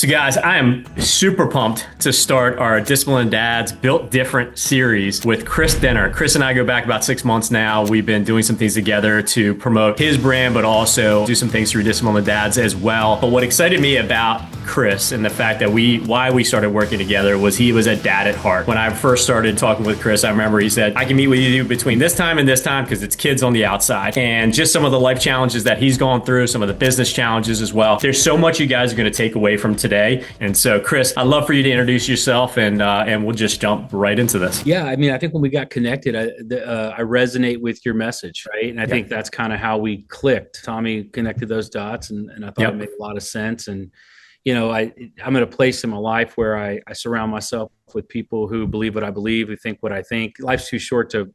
So guys, I am super pumped to start our Disciplined Dads Built Different series with Kris Dehnert. Kris and I go back about 6 months now. We've been doing some things together to promote his brand, but also do some things through Disciplined Dads as well. But what excited me about Kris and the fact that why we started working together was he was a dad at heart. When I first started talking with Kris, I remember he said, I can meet with you between this time and this time because it's kids on the outside. And just some of the life challenges that he's gone through, some of the business challenges as well. There's so much you guys are going to take away from today. And so, Kris, I'd love for you to introduce yourself and we'll just jump right into this. Yeah, I mean, I think when we got connected, I resonate with your message, right? And I think that's kind of how we clicked. Tommy connected those dots, and I thought it made a lot of sense. And you know, I'm at a place in my life where I surround myself with people who believe what I believe, who think what I think. Life's too short to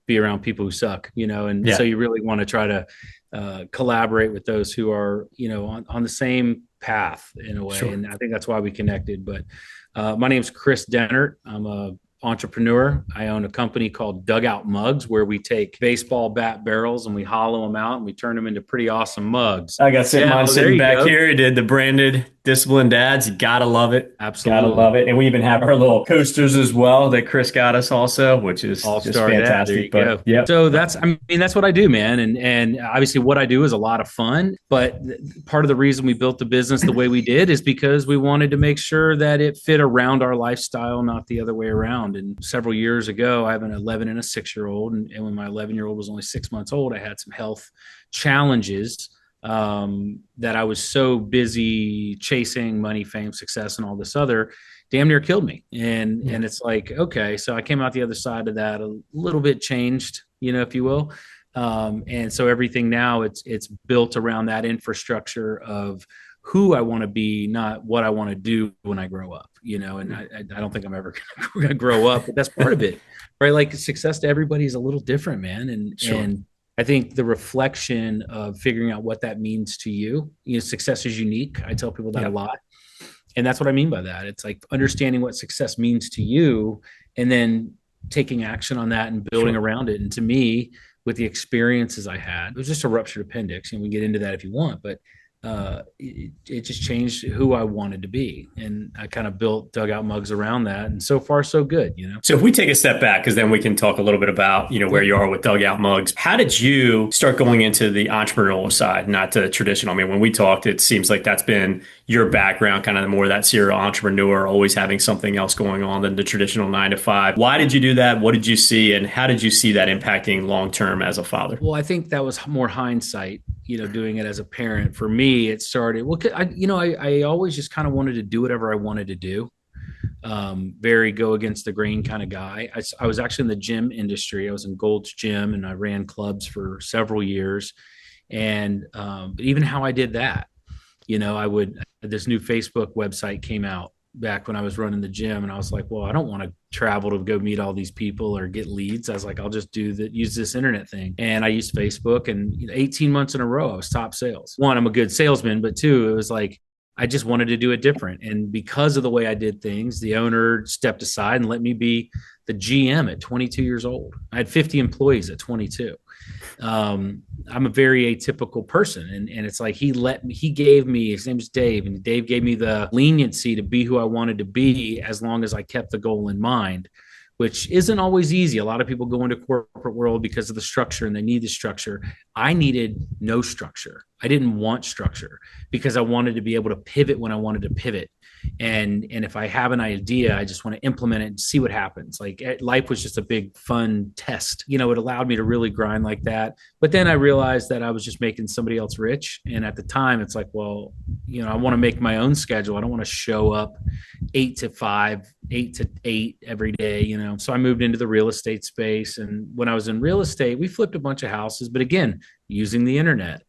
be around people who suck, you know, and so you really want to try to collaborate with those who are, you know, on the same path in a way. Sure. And I think that's why we connected. But my name's Kris Dehnert. I'm a entrepreneur. I own a company called Dugout Mugs, where we take baseball bat barrels and we hollow them out and we turn them into pretty awesome mugs. I got mine sitting back here. He did the branded Disciplined Dads. You gotta love it. Absolutely. Gotta love it. And we even have our little coasters as well that Kris got us also, which is just fantastic. But yeah. So that's what I do, man. And obviously what I do is a lot of fun, but part of the reason we built the business the way we did is because we wanted to make sure that it fit around our lifestyle, not the other way around. And several years ago, I have an 11 and a 6-year-old. And when my 11-year-old was only 6 months old, I had some health challenges that I was so busy chasing money, fame, success, and all this other damn near killed me. And it's like, okay, so I came out the other side of that a little bit changed, you know, if you will. And so everything now it's built around that infrastructure of who I want to be, not what I want to do when I grow up, you know, and I don't think I'm ever going to grow up, but that's part of it, right? Like success to everybody is a little different, man. And I think the reflection of figuring out what that means to you, you know, success is unique. I tell people that a lot. And that's what I mean by that. It's like understanding what success means to you and then taking action on that and building around it. And to me, with the experiences I had, it was just a ruptured appendix. And we can get into that if you want, but it just changed who I wanted to be. And I kind of built Dugout Mugs around that. And so far, so good, you know? So if we take a step back, because then we can talk a little bit about, you know, where you are with Dugout Mugs. How did you start going into the entrepreneurial side, not the traditional? I mean, when we talked, it seems like that's been your background, kind of more that serial entrepreneur, always having something else going on than the traditional 9 to 5. Why did you do that? What did you see? And how did you see that impacting long-term as a father? Well, I think that was more hindsight, you know, doing it as a parent. For me, it started, I always just kind of wanted to do whatever I wanted to do. Very go against the grain kind of guy. I was actually in the gym industry. I was in Gold's Gym and I ran clubs for several years. And but even how I did that, you know, this new Facebook website came out back when I was running the gym, and I was like, well, I don't want to travel to go meet all these people or get leads. I was like, I'll just use this internet thing. And I used Facebook, and 18 months in a row, I was top sales. One, I'm a good salesman, but two, it was like, I just wanted to do it different. And because of the way I did things, the owner stepped aside and let me be the GM at 22 years old. I had 50 employees at 22. I'm a very atypical person. And it's like, he gave me, his name's Dave, and Dave gave me the leniency to be who I wanted to be as long as I kept the goal in mind, which isn't always easy. A lot of people go into corporate world because of the structure and they need the structure. I needed no structure. I didn't want structure because I wanted to be able to pivot when I wanted to pivot. And if I have an idea, I just want to implement it and see what happens. Like life was just a big fun test. You know, it allowed me to really grind like that. But then I realized that I was just making somebody else rich. And at the time it's like, well, you know, I want to make my own schedule. I don't want to show up 8 to 5, 8 to 8 every day, you know? So I moved into the real estate space. And when I was in real estate, we flipped a bunch of houses, but again, using the internet.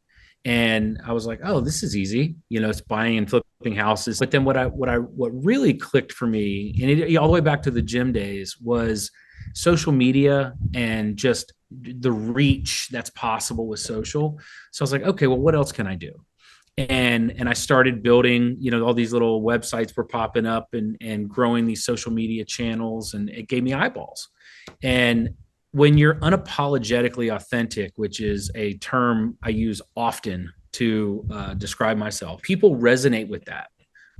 And I was like, oh, this is easy. You know, it's buying and flipping houses. But then what really clicked for me, and all the way back to the gym days, was social media and just the reach that's possible with social. So I was like, okay, well, what else can I do? And I started building, you know, all these little websites were popping up and growing these social media channels, and it gave me eyeballs. And when you're unapologetically authentic, which is a term I use often to describe myself, people resonate with that.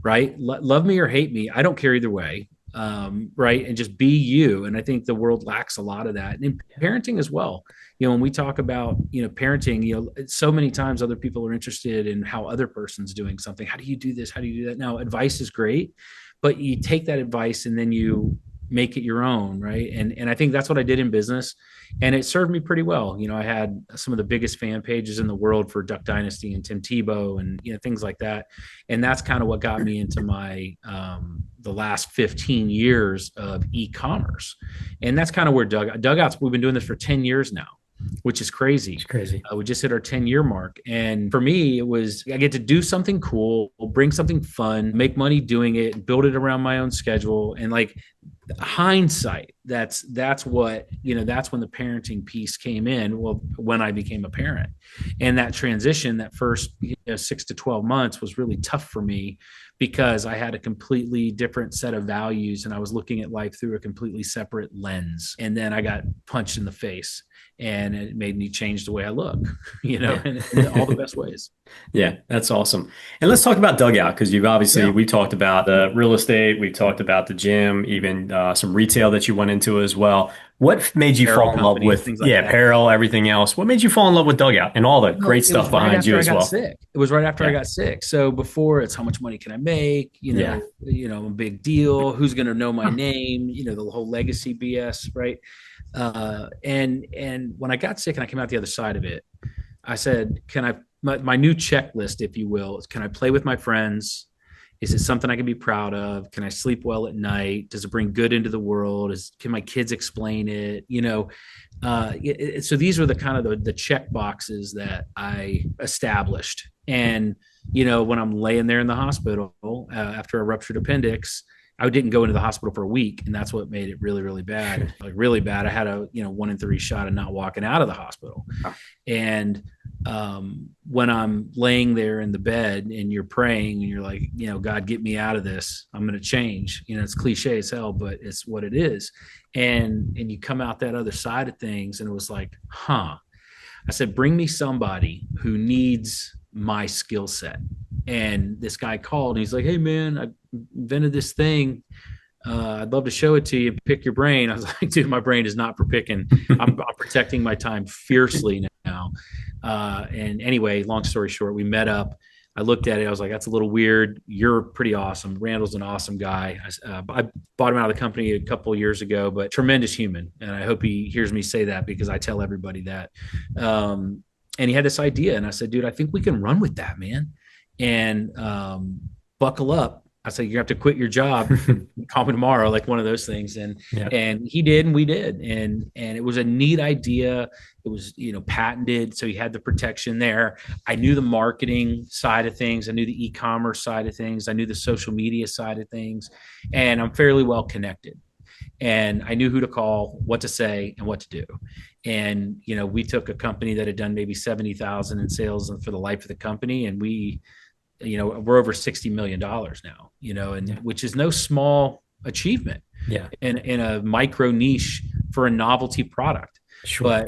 right? Love me or hate me. I don't care either way. Right. And just be you. And I think the world lacks a lot of that. And in parenting as well. When we talk about, parenting, so many times other people are interested in how other person's doing something. How do you do this? How do you do that? Now, advice is great, but you take that advice and then you make it your own. Right. And I think that's what I did in business. And it served me pretty well. I had some of the biggest fan pages in the world for Duck Dynasty and Tim Tebow and, things like that. And that's kind of what got me into my, the last 15 years of e-commerce. And that's kind of where Dugouts, we've been doing this for 10 years now, which is crazy. It's crazy. We just hit our 10-year mark. And for me, it was, I get to do something cool, bring something fun, make money doing it, build it around my own schedule. And like, hindsight, that's what, that's when the parenting piece came in. Well, when I became a parent, and that transition, that first 6 to 12 months was really tough for me because I had a completely different set of values and I was looking at life through a completely separate lens. And then I got punched in the face and it made me change the way I look, in all the best ways. Yeah, that's awesome. And let's talk about Dugout, because you've obviously, we talked about the real estate, we've talked about the gym, even some retail that you went into as well. What made you fall in love with, apparel, everything else? What made you fall in love with Dugout and all the great stuff behind you as well? It was right after I got sick. So before, it's how much money can I make? A big deal. Who's going to know my name? The whole legacy BS, right? And when I got sick and I came out the other side of it, I said, my new checklist, if you will, is, can I play with my friends? Is it something I can be proud of? Can I sleep well at night? Does it bring good into the world? Can my kids explain it? So these were the kind of the check boxes that I established. And, when I'm laying there in the hospital after a ruptured appendix, I didn't go into the hospital for a week, and that's what made it really, really bad. Like really bad. I had a 1 in 3 shot of not walking out of the hospital. And when I'm laying there in the bed and you're praying and you're like, God, get me out of this. I'm going to change. It's cliche as hell, but it's what it is. And you come out that other side of things, and it was like, I said, bring me somebody who needs my skill set. And this guy called and he's like, hey man, I invented this thing. I'd love to show it to you, pick your brain. I was like, dude, my brain is not for picking. I'm protecting my time fiercely now. And anyway, long story short, we met up. I looked at it. I was like, that's a little weird. You're pretty awesome. Randall's an awesome guy. I bought him out of the company a couple of years ago, but tremendous human. And I hope he hears me say that, because I tell everybody that. And he had this idea. And I said, dude, I think we can run with that, man. And buckle up. I said, you have to quit your job, call me tomorrow, like one of those things. And he did, and we did. And it was a neat idea. It was, patented. So he had the protection there. I knew the marketing side of things. I knew the e-commerce side of things. I knew the social media side of things. And I'm fairly well connected. And I knew who to call, what to say, and what to do. And, we took a company that had done maybe 70,000 in sales for the life of the company. And we're over $60 million now, and which is no small achievement in a micro niche for a novelty product. Sure.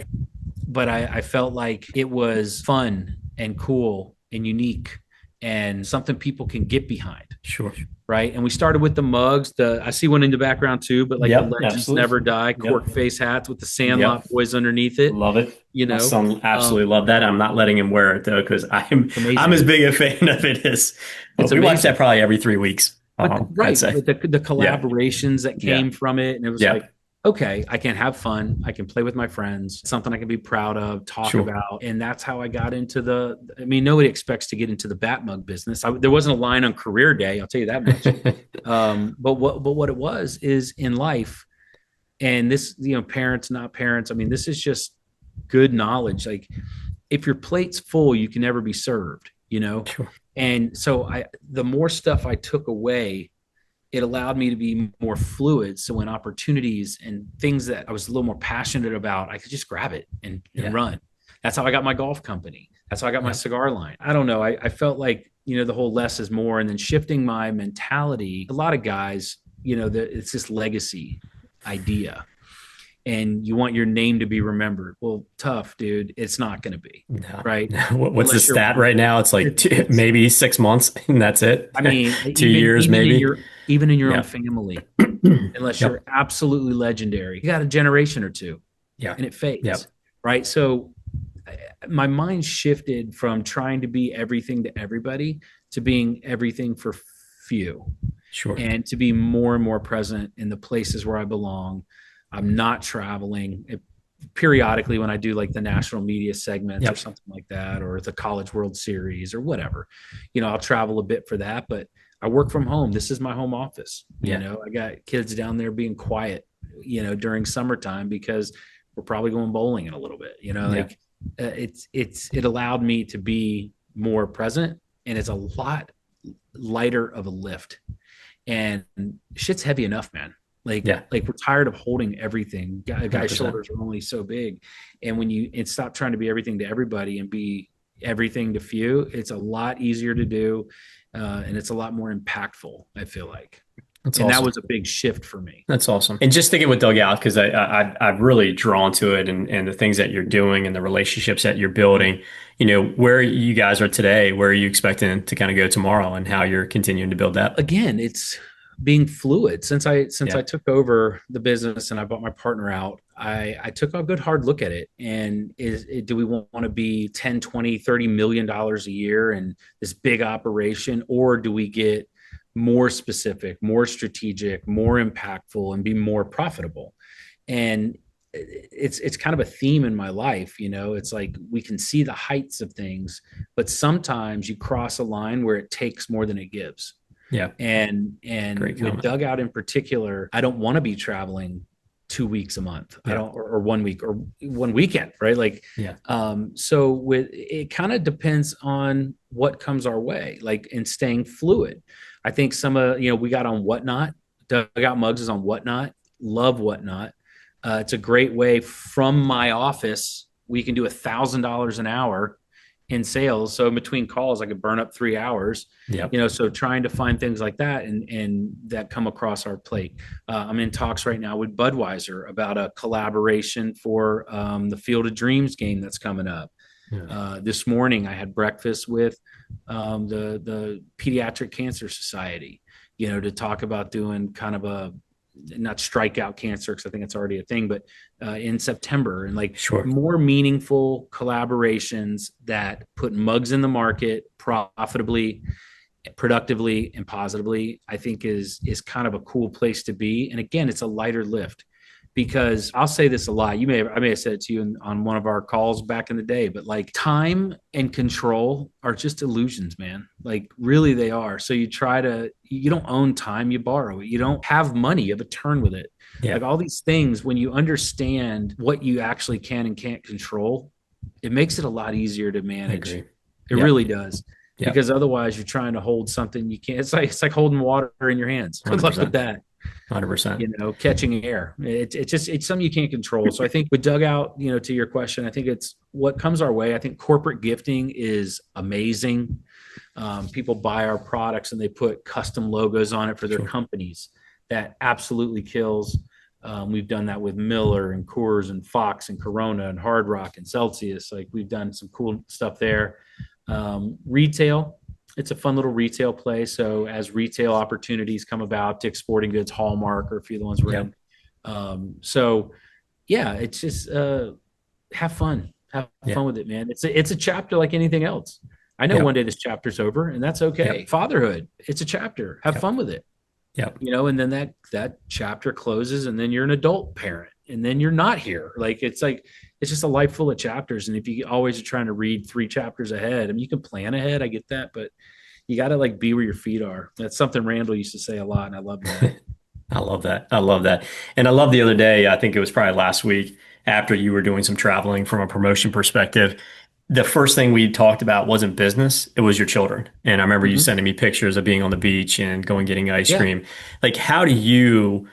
But I felt like it was fun and cool and unique and something people can get behind. Sure. Right. And we started with the mugs. I see one in the background too, but like the Legends absolutely. Never Die cork face hats with the Sandlot boys underneath it. Love it. My son absolutely love that. I'm not letting him wear it though, because I'm as big a fan of it as we watch that probably every 3 weeks. Right. The collaborations that came from it. And it was like, okay, I can have fun. I can play with my friends. Something I can be proud of, talk about. And that's how I got into nobody expects to get into the bat mug business. There wasn't a line on career day. I'll tell you that much. But what it was is in life, and this, parents, not parents. This is just good knowledge. Like if your plate's full, you can never be served, Sure. And so the more stuff I took away, it allowed me to be more fluid. So when opportunities and things that I was a little more passionate about, I could just grab it and run. That's how I got my golf company. That's how I got my cigar line. I don't know. I felt like, the whole less is more. And then shifting my mentality, a lot of guys, it's this legacy idea. and you want your name to be remembered. Well, tough, dude. It's not going to be, No, right? no. What's the Unless you're, stat right now? It's like it's, maybe 6 months, and that's it. I mean, 2 years, maybe. even in your own Yeah. family, unless you're Yep. absolutely legendary, you got a generation or two, Yeah. and it fades, Yep. right? So my mind shifted from trying to be everything to everybody to being everything for few, Sure. and to be more and more present in the places where I belong. I'm not traveling. Periodically, when I do like the national media segments or Yep. something like that, or the College World Series or whatever, I'll travel a bit for that, but I work from home. This is my home office. Yeah. I got kids down there being quiet, during summertime because we're probably going bowling in a little bit, Yeah. like it allowed me to be more present, and it's a lot lighter of a lift, and shit's heavy enough, man. like Yeah. like we're tired of holding everything. Guy's 100%. shoulders are only so big, and when you and stop trying to be everything to everybody and be everything to few, it's a lot easier to do, and it's a lot more impactful, I feel like. That's And that awesome. was a big shift for me. That's awesome. And just thinking with Dugout, because I'm really drawn to it and the things that you're doing and the relationships that you're building, where you guys are today, where are you expecting to kind of go tomorrow and how you're continuing to build that? Again, it's being fluid. Since I Yeah. took over the business and I bought my partner out, I took a good hard look at it. And do we want to be 10, 20, $30 million a year and this big operation, or do we get more specific, more strategic, more impactful, and be more profitable? And it's kind of a theme in my life. It's like we can see the heights of things, but sometimes you cross a line where it takes more than it gives. Yeah. And Great with comment. Dugout in particular, I don't want to be traveling 2 weeks a month. I Yeah. don't, or 1 week or one weekend, right? Like, Yeah. so with it kind of depends on what comes our way, like, in staying fluid. I think we got on Whatnot. Dugout Mugs is on Whatnot. Love Whatnot. It's a great way from my office. We can do $1,000 an hour in sales. So in between calls, I could burn up 3 hours. Yeah. So trying to find things like that and that come across our plate. I'm in talks right now with Budweiser about a collaboration for the Field of Dreams game that's coming up. Yeah. This morning, I had breakfast with the Pediatric Cancer Society, to talk about doing kind of a, not strikeout cancer, because I think it's already a thing, but in September, and like Sure. more meaningful collaborations that put mugs in the market profitably, productively, and positively, I think is kind of a cool place to be. And again, it's a lighter lift, because I'll say this a lot. I may have said it to you on one of our calls back in the day, but like, time and control are just illusions, man. Like, really, they are. So you don't own time, you borrow it. You don't have money, you have a turn with it. Yeah. Like, all these things, when you understand what you actually can and can't control, it makes it a lot easier to I manage. agree. It Yeah. really does. Yeah. Because otherwise you're trying to hold something you can't. It's like holding water in your hands. Good luck with that. 100%. Catching air. It's something you can't control. So I think with Dugout, to your question, I think it's what comes our way. I think corporate gifting is amazing. People buy our products and they put custom logos on it for their Sure. companies. That absolutely kills. We've done that with Miller and Coors and Fox and Corona and Hard Rock and Celsius. Like, we've done some cool stuff there. Retail, it's a fun little retail play. So as retail opportunities come about, Dick's Sporting Goods, Hallmark, or a few of the ones we're in. So yeah, it's just have fun with it, man. It's a chapter like anything else. I know one day this chapter's over, and that's okay. Fatherhood, it's a chapter. Have fun with it. Yep. And then that chapter closes, and then you're an adult parent, and then you're not here. It's just a life full of chapters. And if you always are trying to read 3 chapters ahead, I mean, you can plan ahead. I get that, but you got to like be where your feet are. That's something Randall used to say a lot, and I love that. I love that. I love that. And I love the other day, I think it was probably last week, after you were doing some traveling from a promotion perspective, the first thing we talked about wasn't business, it was your children. And I remember you sending me pictures of being on the beach and going getting ice cream. Like, how do you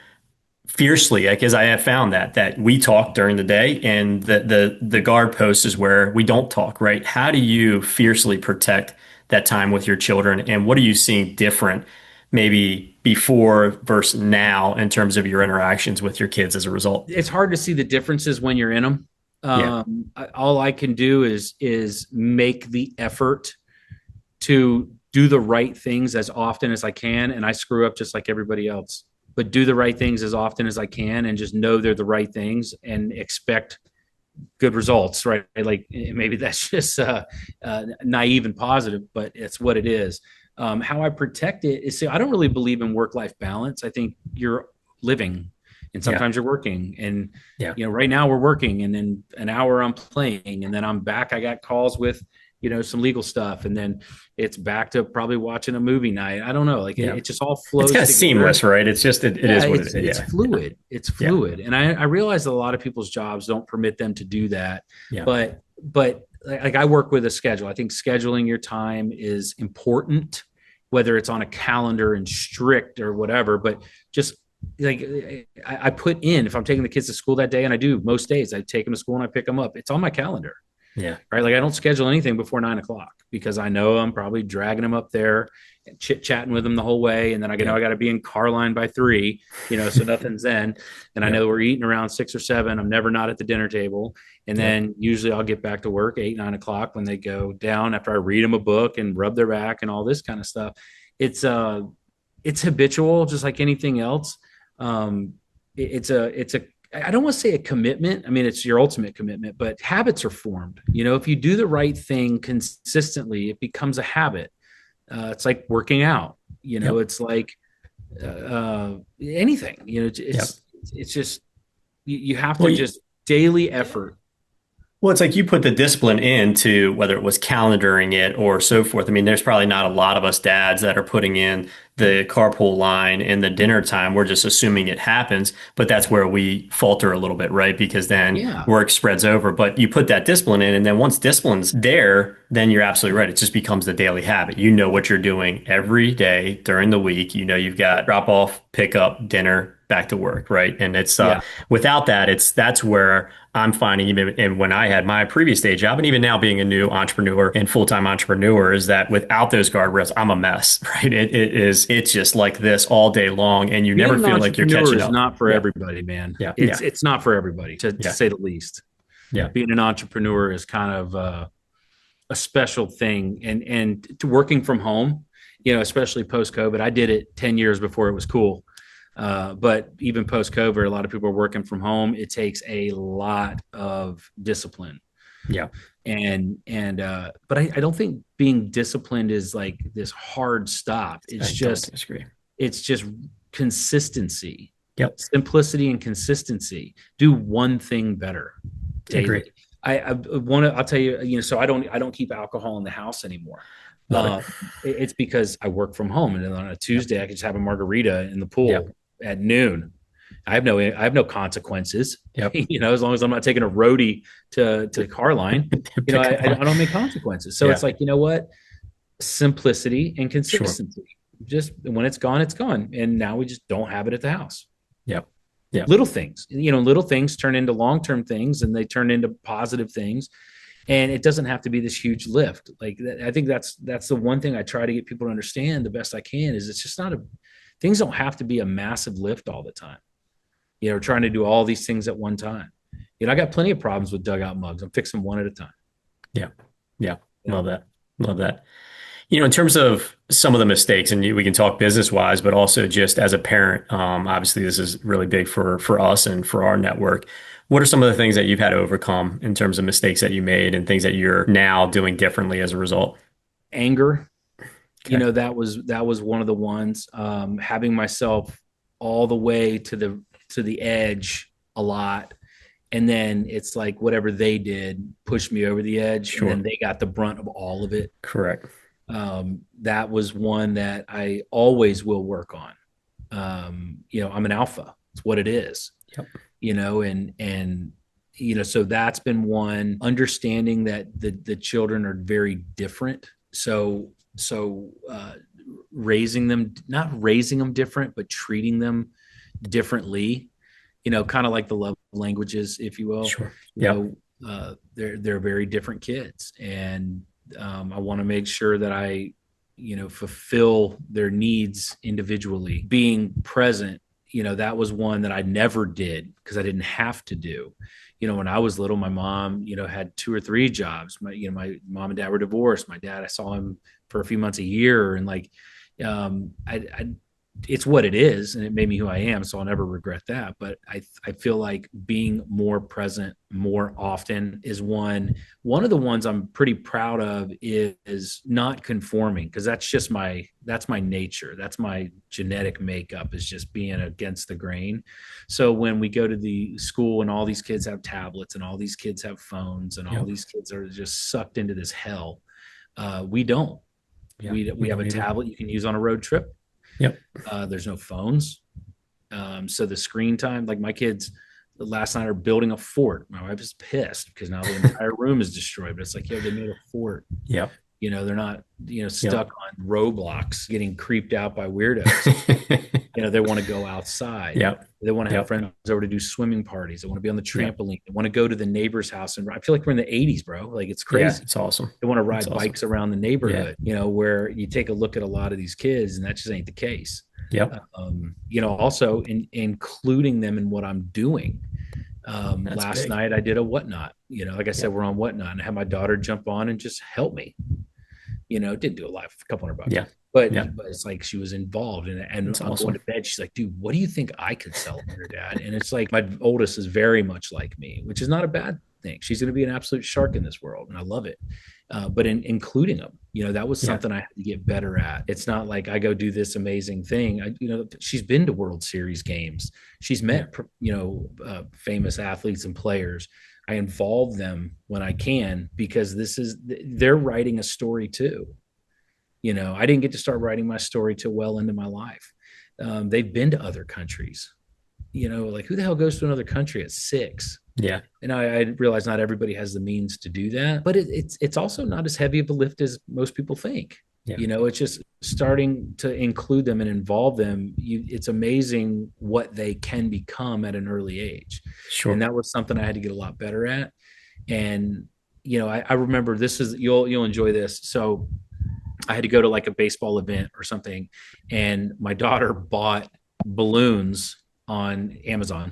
fiercely, like, as I have found that we talk during the day, and the guard post is where we don't talk, right? How do you fiercely protect that time with your children, and what are you seeing different maybe before versus now in terms of your interactions with your kids as a result? It's hard to see the differences when you're in them. Yeah. All I can do is make the effort to do the right things as often as I can, and I screw up just like everybody else. But do the right things as often as I can, and just know they're the right things, and expect good results. Right? Like maybe that's just naive and positive, but it's what it is. How I protect it is, I don't really believe in work-life balance. I think you're living, and Yeah. sometimes you're working, and Yeah. right now we're working, and then an hour I'm playing, and then I'm back. I got calls with some legal stuff, and then it's back to probably watching a movie night. I don't know, like Yeah. it just all It's flows kind of together. seamless, right? It's just, it Yeah, is what it is. it's Yeah. fluid. It's Yeah. fluid, and I realize that a lot of people's jobs don't permit them to do that. Yeah. But like I work with a schedule. I think scheduling your time is important, whether it's on a calendar and strict or whatever. But just like I put in, if I'm taking the kids to school that day, and I do most days, I take them to school and I pick them up. It's on my calendar. Yeah. Right. Like I don't schedule anything before 9 o'clock because I know I'm probably dragging them up there and chit chatting with them the whole way. And then I know I got to be in car line by 3, so nothing's in. And I know we're eating around 6 or 7. I'm never not at the dinner table. And then usually I'll get back to work 8, 9 o'clock when they go down after I read them a book and rub their back and all this kind of stuff. It's habitual, just like anything else. It's a I don't want to say a commitment. I mean, it's your ultimate commitment, but habits are formed. If you do the right thing consistently, it becomes a habit. It's like working out. It's like anything. It's just you have to just daily effort. Well, it's like you put the discipline into whether it was calendaring it or so forth. I mean, there's probably not a lot of us dads that are putting in the carpool line in the dinner time. We're just assuming it happens, but that's where we falter a little bit, right? Because then work spreads over. But you put that discipline in, and then once discipline's there, then you're absolutely right. It just becomes the daily habit. You know what you're doing every day during the week. You've got drop off, pick up, dinner, back to work, right? And it's without that, that's where I'm finding, even and when I had my previous day job, and even now being a new entrepreneur and full-time entrepreneur, is that without those guardrails, I'm a mess, right? It's just like this all day long, and you Being never feel like you're catching up. It's not for everybody, man. Yeah. It's not for everybody, to say the least. Yeah. Being an entrepreneur is kind of a special thing, and to working from home, especially post-COVID. I did it 10 years before it was cool. But even post-COVID, a lot of people are working from home. It takes a lot of discipline. Yeah. But I don't think being disciplined is like this hard stop. It's just consistency. Yep. Simplicity and consistency. Do one thing better daily. Agree. I'll tell you, so I don't keep alcohol in the house anymore. It's because I work from home, and then on a Tuesday I can just have a margarita in the pool at noon. I have no consequences. Yep. As long as I'm not taking a roadie to car line, I don't make consequences. So it's like, what? Simplicity and consistency. Sure. Just when it's gone, it's gone. And now we just don't have it at the house. Yep. Yeah. Little things, little things turn into long-term things, and they turn into positive things. And it doesn't have to be this huge lift. Like I think that's the one thing I try to get people to understand the best I can, is it's just things don't have to be a massive lift all the time. Trying to do all these things at one time. I got plenty of problems with Dugout Mugs. I'm fixing one at a time. Yeah. Yeah. Love that. In terms of some of the mistakes, and we can talk business wise, but also just as a parent, obviously this is really big for us and for our network. What are some of the things that you've had to overcome in terms of mistakes that you made and things that you're now doing differently as a result? Anger. Okay. That was one of the ones, having myself all the way to the edge a lot. And then it's like whatever they did pushed me over the edge. Sure. And then they got the brunt of all of it. Correct. That was one that I always will work on. I'm an alpha. It's what it is. Yep. So that's been one. Understanding that the children are very different. So not raising them different, but treating them differently, kind of like the love languages, if you will. Sure. They're very different kids. And I want to make sure that I fulfill their needs individually. Being present, that was one that I never did because I didn't have to do. When I was little, my mom, had 2 or 3 jobs. My mom and dad were divorced. My dad, I saw him for a few months a year, and I it's what it is, and it made me who I am, so I'll never regret that. But I feel like being more present more often is one of the ones I'm pretty proud of, is not conforming, because that's my nature. That's my genetic makeup, is just being against the grain. So when we go to the school and all these kids have tablets and all these kids have phones and all these kids are just sucked into this hell, we don't. We have a tablet you can use on a road trip. Yep. There's no phones. So the screen time, like my kids last night are building a fort. My wife is pissed because now the entire room is destroyed, but it's like, they made a fort. Yep. They're not, stuck on Roblox getting creeped out by weirdos. They want to go outside. Yep. They want to have friends over to do swimming parties. They want to be on the trampoline. They want to go to the neighbor's house. And I feel like we're in the 80s, bro. Like, it's crazy. Yeah, it's awesome. They want to ride bikes around the neighborhood, where you take a look at a lot of these kids and that just ain't the case. Yep. Also including them in what I'm doing. Last night I did a whatnot, like I said, we're on whatnot, and I had my daughter jump on and just help me. Didn't do a lot, a couple $100. Yeah. But it's like she was involved, and I'm awesome. going to bed. She's like, dude, what do you think I could sell to your dad? And it's like, my oldest is very much like me, which is not a bad thing. She's going to be an absolute shark in this world, and I love it. But in including them, that was something I had to get better at. It's not like I go do this amazing thing. She's been to World Series games. She's met, famous athletes and players. I involve them when I can, because they're writing a story too. I didn't get to start writing my story till well into my life. They've been to other countries, like, who the hell goes to another country at 6? Yeah. And I realize not everybody has the means to do that, but it's also not as heavy of a lift as most people think. Yeah. It's just starting to include them and involve them. It's amazing what they can become at an early age. Sure. And that was something I had to get a lot better at. And, I remember you'll enjoy this. So I had to go to like a baseball event or something, and my daughter bought balloons on Amazon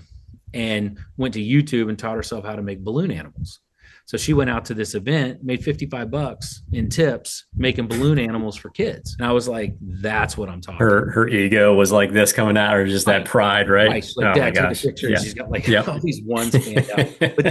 and went to YouTube and taught herself how to make balloon animals. So she went out to this event, made $55 in tips, making balloon animals for kids. And I was like, that's what I'm talking about. Her ego was like this coming out, or just that pride, right? Right. She's like, Dad, take a picture. Yeah. She's got like all these ones stand out. But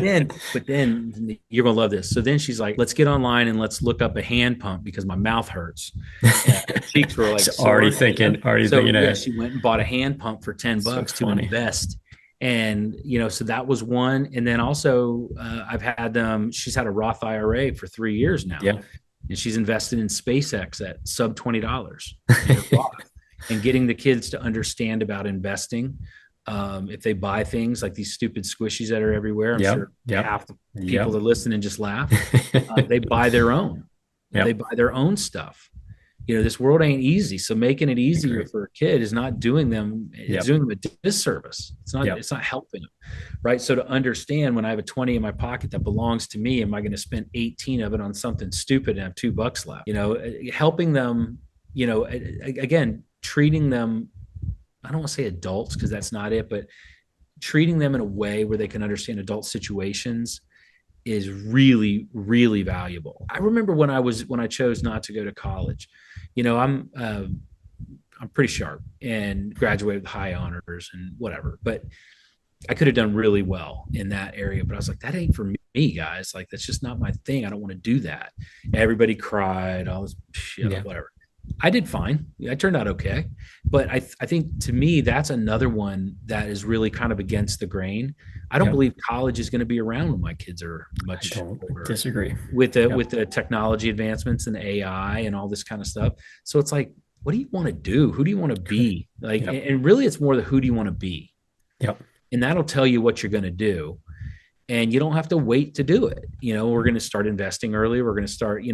then you're going to love this. So then she's like, let's get online and let's look up a hand pump because my mouth hurts. Her cheeks were like, already thinking. Yeah, she went and bought a hand pump for $10 to invest. And, so that was one. And then also I've had them, she's had a Roth IRA for 3 years now. Yeah. And she's invested in SpaceX at sub $20 and getting the kids to understand about investing. If they buy things like these stupid squishies that are everywhere, I'm sure half the people that listen and just laugh. They buy their own. They buy their own stuff. This world ain't easy. So making it easier for a kid is not doing them, it's doing them a disservice. It's not helping them. Right. So to understand, when I have a 20 in my pocket that belongs to me, am I going to spend 18 of it on something stupid and have $2 left? Helping them, again, treating them, I don't want to say adults, because that's not it, but treating them in a way where they can understand adult situations is really, really valuable. I remember when I chose not to go to college, I'm pretty sharp and graduated with high honors and whatever, but I could have done really well in that area. But I was like, that ain't for me, guys. Like, that's just not my thing. I don't want to do that. Everybody cried, all this shit, whatever. I did fine. I turned out okay. But I think, to me, that's another one that is really kind of against the grain. I don't believe college is going to be around when my kids are much older. Disagree. With the technology advancements and the AI and all this kind of stuff. So it's like, what do you want to do? Who do you want to be? Like, and really it's more the who do you want to be? Yep. And that'll tell you what you're going to do. And you don't have to wait to do it. We're going to start investing early. We're going to start,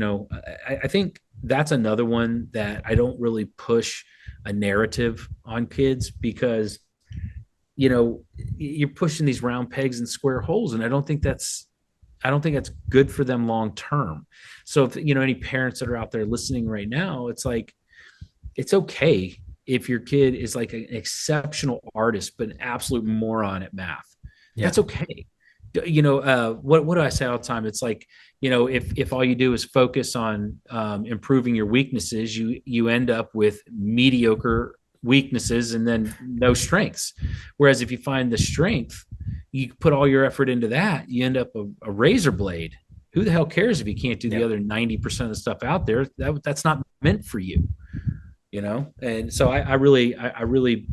I think that's another one that I don't really push a narrative on kids, because, you're pushing these round pegs and square holes. And I don't think that's I don't think that's good for them long term. So if you know any parents that are out there listening right now, it's like it's okay if your kid is like an exceptional artist but an absolute moron at math. Yeah. That's okay. What do I say all the time? It's like, if all you do is focus on improving your weaknesses, you end up with mediocre weaknesses and then no strengths. Whereas if you find the strength, you put all your effort into that, you end up a razor blade. Who the hell cares if you can't do the other 90% of the stuff out there? That's not meant for you, And so I really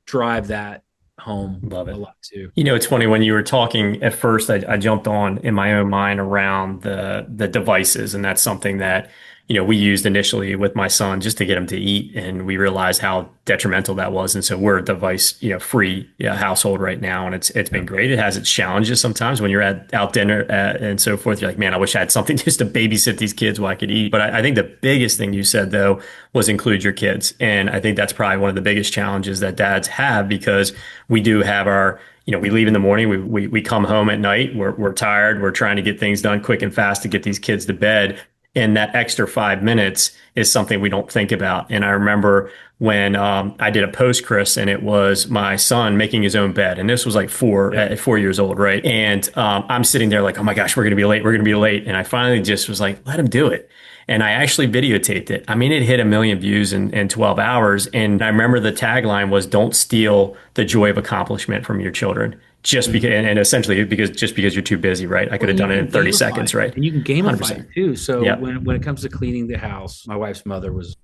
drive that home Love a it. lot too. It's funny when you were talking at first, I jumped on in my own mind around the devices, and that's something that, we used initially with my son just to get him to eat, and we realized how detrimental that was. And so we're a device, free household right now, and it's been great. It has its challenges sometimes when you're at out dinner and so forth. You're like, man, I wish I had something just to babysit these kids while I could eat. But I think the biggest thing you said though was include your kids, and I think that's probably one of the biggest challenges that dads have because we do have our we leave in the morning, we come home at night, we're tired, we're trying to get things done quick and fast to get these kids to bed. And that extra 5 minutes is something we don't think about. And I remember when I did a post, Kris, and it was my son making his own bed. And this was like 4 years old, right? And I'm sitting there like, oh my gosh, we're going to be late. We're going to be late. And I finally just was like, let him do it. And I actually videotaped it. I mean, it hit 1 million views in 12 hours. And I remember the tagline was, don't steal the joy of accomplishment from your children. Just because, and essentially because you're too busy, right? I could have done it in 30 seconds, right? And you can gamify 100%. it too. So Yep. when it comes to cleaning the house, my wife's mother was,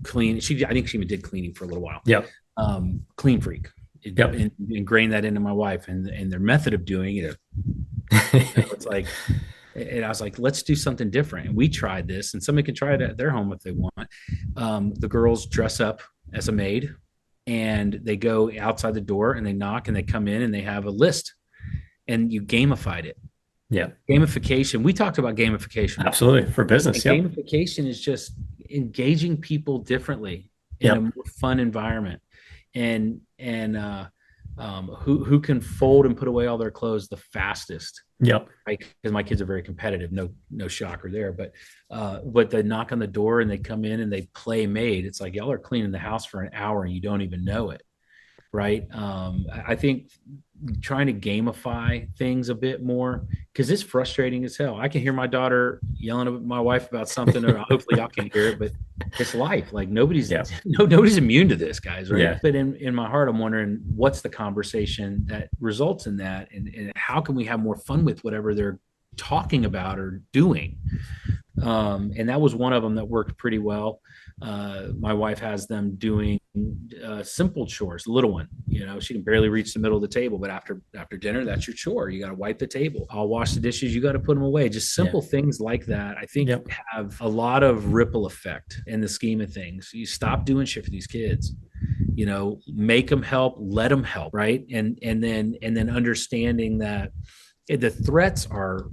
clean. I think she did cleaning for a little while. Yep. Clean freak. Yep. And ingrained that into my wife and their method of doing it. It's like, and I was like, let's do something different. And we tried this, and somebody can try it at their home if they want. The girls dress up as a maid, and they go outside the door and they knock and they come in and they have a list, and you gamified it. Yeah. Gamification. We talked about gamification. Absolutely. For business. Yep. Gamification is just engaging people differently in a more fun environment, and who can fold and put away all their clothes the fastest. Yep. Right, because my kids are very competitive. No shocker there. But they knock on the door and they come in and they play maid. It's like y'all are cleaning the house for an hour and you don't even know it. Right. I think trying to gamify things a bit more, because it's frustrating as hell. I can hear my daughter yelling at my wife about something, or hopefully y'all can hear it, but it's life. Like nobody's immune to this, guys. Right. Yeah. But in my heart, I'm wondering what's the conversation that results in that, and how can we have more fun with whatever they're talking about or doing. And that was one of them that worked pretty well. My wife has them doing simple chores, little one, she can barely reach the middle of the table, but after dinner, that's your chore. You got to wipe the table. I'll wash the dishes. You got to put them away. Just simple things like that. I think have a lot of ripple effect in the scheme of things. You stop doing shit for these kids, make them help, let them help. Right. And then understanding that the threats are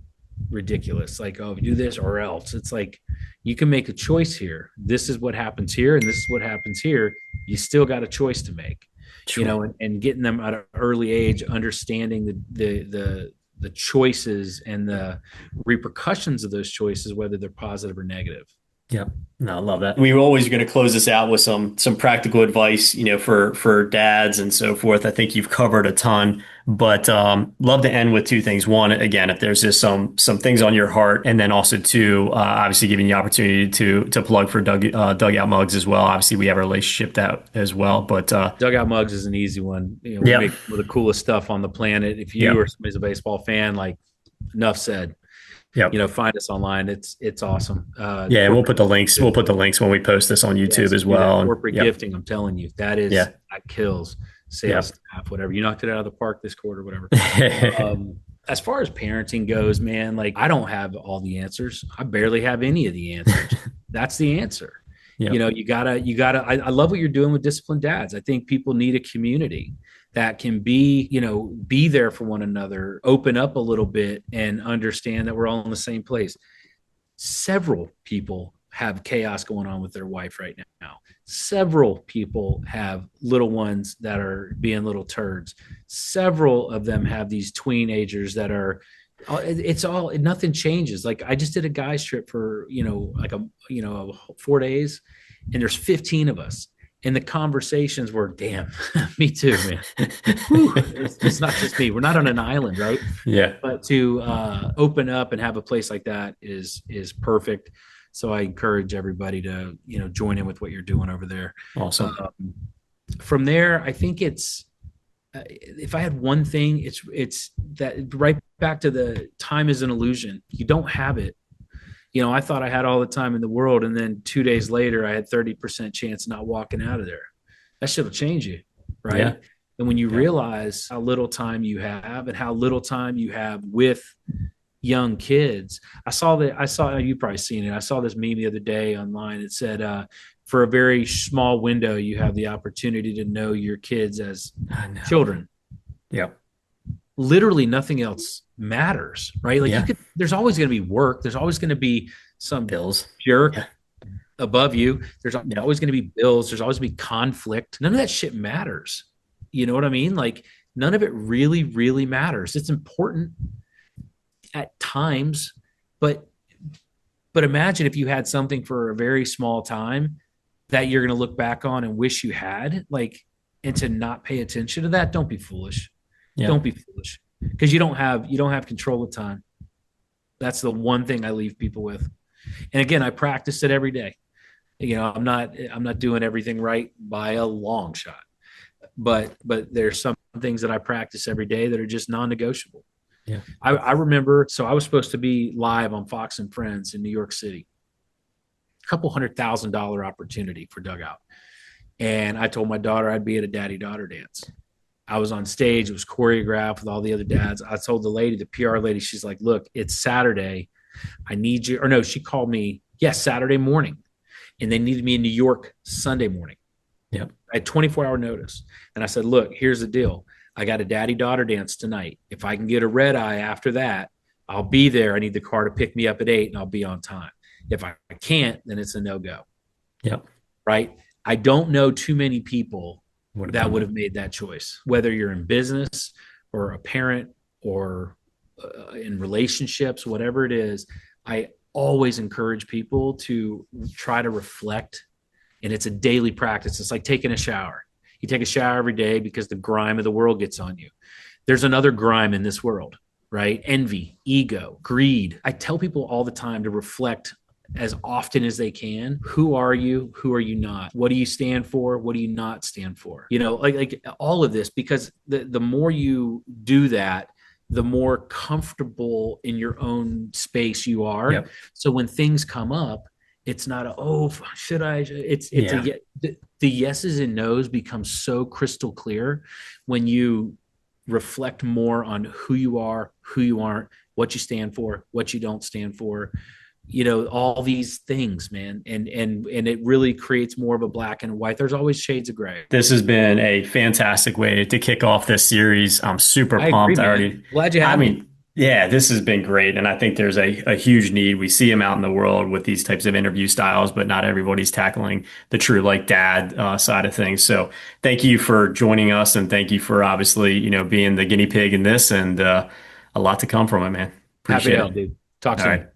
ridiculous. Like, oh, do this or else. It's like, you can make a choice here. This is what happens here, and this is what happens here. You still got a choice to make. Sure. And getting them at an early age, understanding the choices and the repercussions of those choices, whether they're positive or negative. Yep. No, I love that. We were always going to close this out with some practical advice, for dads and so forth. I think you've covered a ton, but love to end with two things. One, again, if there's just some things on your heart, and then also two, obviously giving you the opportunity to plug for Dugout Mugs as well. Obviously, we have a relationship that as well, but Dugout Mugs is an easy one. We make some of the coolest stuff on the planet. If you or somebody's a baseball fan, like, enough said. Yep. Find us online. It's awesome. And we'll put the links. We'll put the links when we post this on YouTube as well. Corporate gifting. I'm telling you, that kills sales staff, whatever. You knocked it out of the park this quarter, whatever. As far as parenting goes, man, like, I don't have all the answers. I barely have any of the answers. That's the answer. Yep. You gotta, I love what you're doing with Disciplined Dads. I think people need a community that can be there for one another, open up a little bit, and understand that we're all in the same place. Several people have chaos going on with their wife right now. Several people have little ones that are being little turds. Several of them have these teenagers that are It's all, nothing changes. Like I just did a guys trip for, like 4 days, and there's 15 of us. And the conversations were, damn, me too, man. Whew, it's not just me. We're not on an island, right? Yeah. But to open up and have a place like that is perfect. So I encourage everybody to, join in with what you're doing over there. Awesome. From there, I think it's, if I had one thing, it's that right back to the time is an illusion. You don't have it. I thought I had all the time in the world, and then 2 days later, I had 30% chance of not walking out of there. That shit will change you, right? Yeah. And when you realize how little time you have and how little time you have with young kids, I saw you've probably seen it. I saw this meme the other day online. It said, for a very small window, you have the opportunity to know your kids as children. Yeah. Literally nothing else matters, right? Like there's always going to be work. There's always going to be some bills jerk above you. There's always going to be bills. There's always going to be conflict. None of that shit matters. You know what I mean? Like none of it really, really matters. It's important at times, but imagine if you had something for a very small time that you're going to look back on and wish you had, and to not pay attention to that. Don't be foolish. Yeah. Don't be foolish, because you don't have control of time. That's the one thing I leave people with. And again, I practice it every day. I'm not doing everything right by a long shot, but there's some things that I practice every day that are just non-negotiable. Yeah. I remember, so I was supposed to be live on Fox and Friends in New York City, $200,000 opportunity for Dugout. And I told my daughter I'd be at a daddy-daughter dance. I was on stage. It was choreographed with all the other dads. I told the PR lady, she's like, look, it's Saturday. I need you. Or no, she called me, Saturday morning. And they needed me in New York Sunday morning. Yep. I had 24-hour notice. And I said, look, here's the deal. I got a daddy-daughter dance tonight. If I can get a red eye after that, I'll be there. I need the car to pick me up at 8 and I'll be on time. If I can't, then it's a no-go. Yep. Right? I don't know too many people that would have made that choice, whether you're in business or a parent or in relationships, whatever it is. I always encourage people to try to reflect, and it's a daily practice. It's like taking a shower. You take a shower every day because the grime of the world gets on you. There's another grime in this world, right? Envy, ego, greed. I tell people all the time to reflect as often as they can. Who are you? Who are you not? What do you stand for? What do you not stand for? Like all of this, because the more you do that, the more comfortable in your own space you are. Yep. So when things come up, it's not should I? The yeses and nos become so crystal clear when you reflect more on who you are, who you aren't, what you stand for, what you don't stand for. All these things, man. And it really creates more of a black and white. There's always shades of gray. This has been a fantastic way to kick off this series. I'm super pumped. Glad you had me. Yeah, this has been great. And I think there's a huge need. We see them out in the world with these types of interview styles, but not everybody's tackling the true dad side of things. So thank you for joining us. And thank you for obviously, being the guinea pig in this, and a lot to come from it, man. Appreciate it. Happy to help, dude. Talk soon. All right.